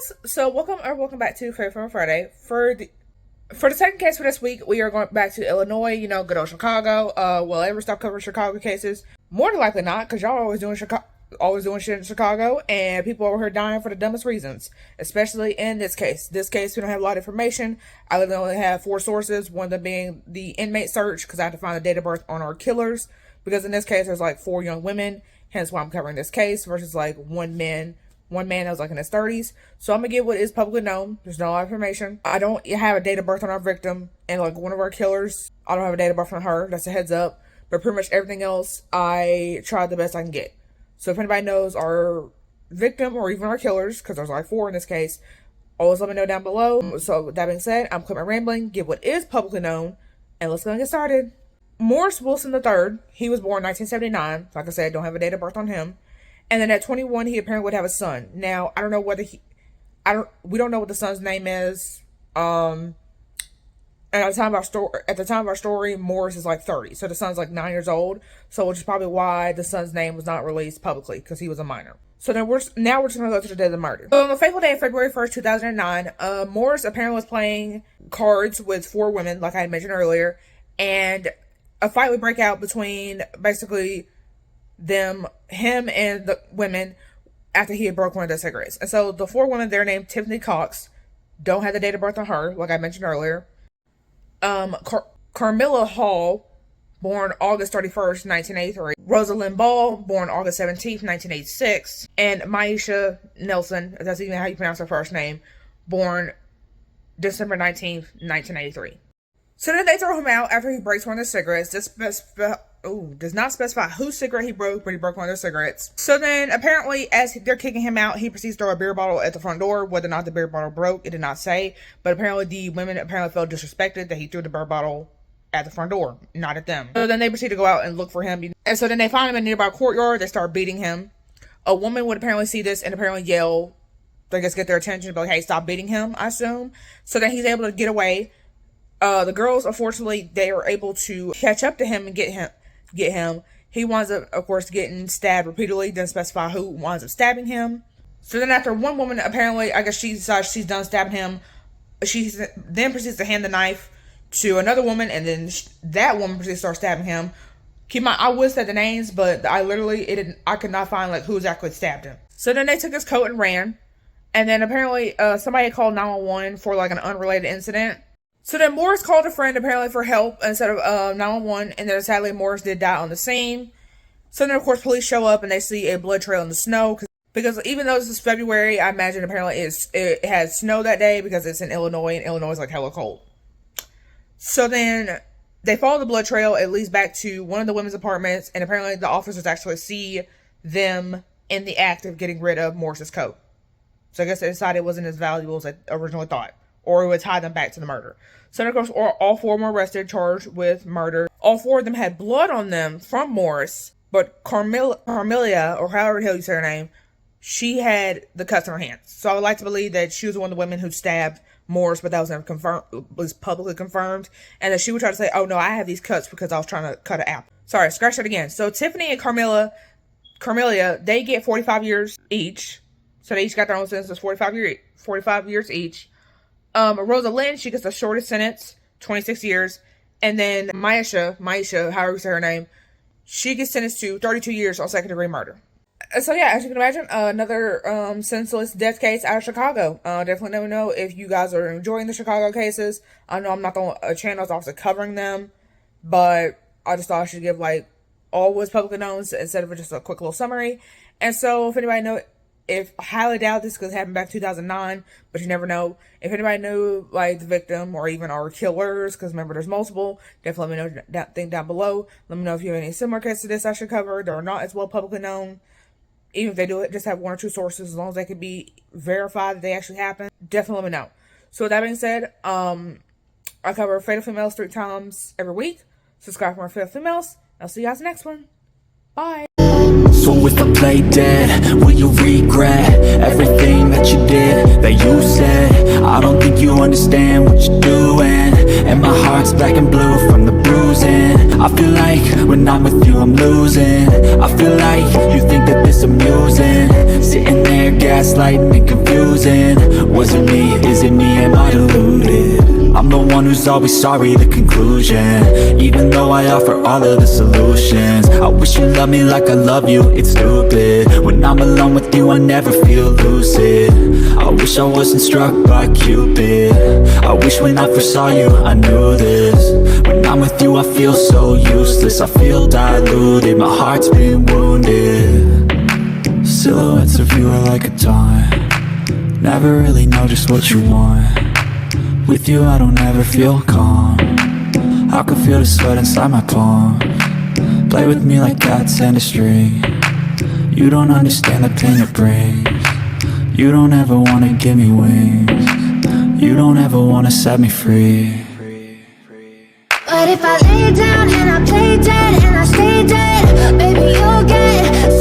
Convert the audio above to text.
females. So welcome back to Favorite Film Friday. For the second case for this week, we are going back to Illinois. You know, good old Chicago. Will I ever stop covering Chicago cases? More than likely not, because y'all are always doing shit in Chicago, and people over here dying for the dumbest reasons. Especially in this case. This case, we don't have a lot of information. I literally only have 4 sources. One of them being the inmate search, because I had to find the date of birth on our killers. Because in this case, there's like 4 young women. Hence why I'm covering this case versus like one man that was like in his 30s. So I'm gonna give what is publicly known. There's no information. I don't have a date of birth on our victim, and like one of our killers, I don't have a date of birth on her. That's a heads up. But pretty much everything else, I tried the best I can get. So if anybody knows our victim or even our killers, because there's like 4 in this case, always let me know down below. So with that being said, I'm quitting my rambling, give what is publicly known, and let's go and get started. Morris Wilson III, he was born in 1979. Like I said, don't have a date of birth on him. And then at 21, he apparently would have a son. Now, I don't know whether we don't know what the son's name is. And at the time of our story, Morris is like 30. So the son's like 9 years old. So which is probably why the son's name was not released publicly, because he was a minor. So then we're just going to go to the day of the murder. So on the fateful day of February 1st, 2009, Morris apparently was playing cards with 4 women, like I had mentioned earlier. And a fight would break out between basically him and the women after he had broke one of their cigarettes. And so the 4 women, they're named Tiffany Cox. Don't have the date of birth on her, like I mentioned earlier. Carmilla Hall, born August 31st, 1983. Rosalind Ball, born August 17th, 1986. And Maisha Nelson, that's even how you pronounce her first name, born December 19th, 1983. So then they throw him out after he breaks one of the cigarettes. This does not specify whose cigarette he broke, but he broke one of their cigarettes. So then apparently as they're kicking him out, he proceeds to throw a beer bottle at the front door. Whether or not the beer bottle broke, it did not say. But apparently the women felt disrespected that he threw the beer bottle at the front door, not at them. So then they proceed to go out and look for him. And so then they find him in a nearby courtyard. They start beating him. A woman would apparently see this and apparently yell, I guess get their attention, be like, hey, stop beating him, I assume. So then he's able to get away. The girls, unfortunately, they are able to catch up to him and get him. He winds up, of course, getting stabbed repeatedly. Doesn't specify who winds up stabbing him. So then after one woman, apparently, I guess she decides she's done stabbing him. She then proceeds to hand the knife to another woman, and then that woman proceeds to start stabbing him. Keep in mind, I would say the names, but I could not find like who exactly stabbed him. So then they took his coat and ran. And then apparently somebody had called 911 for like an unrelated incident. So then Morris called a friend apparently for help instead of 911, and then sadly Morris did die on the scene. So then of course police show up and they see a blood trail in the snow, because even though this is February, I imagine apparently it has snow that day because it's in Illinois, and Illinois is like hella cold. So then they follow the blood trail. It leads back to one of the women's apartments, and apparently the officers actually see them in the act of getting rid of Morris's coat. So I guess they decided it wasn't as valuable as they originally thought, or it would tie them back to the murder. So, of course, all 4 were arrested, charged with murder. All 4 of them had blood on them from Morris, but Carmilla, or however the hell you say her name, she had the cuts on her hands. So I would like to believe that she was one of the women who stabbed Morris, but that was never confirmed, was publicly confirmed, and that she would try to say, oh no, I have these cuts because I was trying to cut an apple. Sorry, scratch that again. So Tiffany and Carmilla, they get 45 years each. So they each got their own sentences, 45 years each. Rosalind, she gets the shortest sentence, 26 years. And then Maisha, however you say her name, she gets sentenced to 32 years on second-degree murder. So yeah, as you can imagine, another senseless death case out of Chicago. Definitely let me know if you guys are enjoying the Chicago cases. I know I'm not the channel that's also covering them, but I just thought I should give like all what's publicly known instead of just a quick little summary. And so if anybody knows, if I highly doubt this because it happened back in 2009, but you never know. If anybody knew like the victim or even our killers, because remember there's multiple, definitely let me know that thing down below. Let me know if you have any similar cases to this I should cover that are not as well publicly known. Even if they do it, just have 1 or 2 sources, as long as they can be verified that they actually happened. Definitely let me know. So with that being said, I cover Fatal Females 3 times every week. Subscribe for more Fatal Females. I'll see you guys next one. Bye. So if I play dead, will you regret everything that you did, that you said? I don't think you understand what you're doing, and my heart's black and blue from the bruising. I feel like when I'm with you I'm losing. I feel like you think that this amusing, sitting there gaslighting and confusing. Was it me? Is it me? Am I deluded? I'm the one who's always sorry, the conclusion, even though I offer all of the solutions. I wish you loved me like I love you, it's stupid. When I'm alone with you I never feel lucid. I wish I wasn't struck by Cupid. I wish when I first saw you I knew this. When I'm with you I feel so useless, I feel diluted, my heart's been wounded. Silhouettes of you are like a taunt, never really know just what you want. With you I don't ever feel calm, I can feel the sweat inside my palm. Play with me like cats and a string, you don't understand the pain it brings. You don't ever wanna give me wings, you don't ever wanna set me free. But if I lay down and I play dead and I stay dead, baby you'll get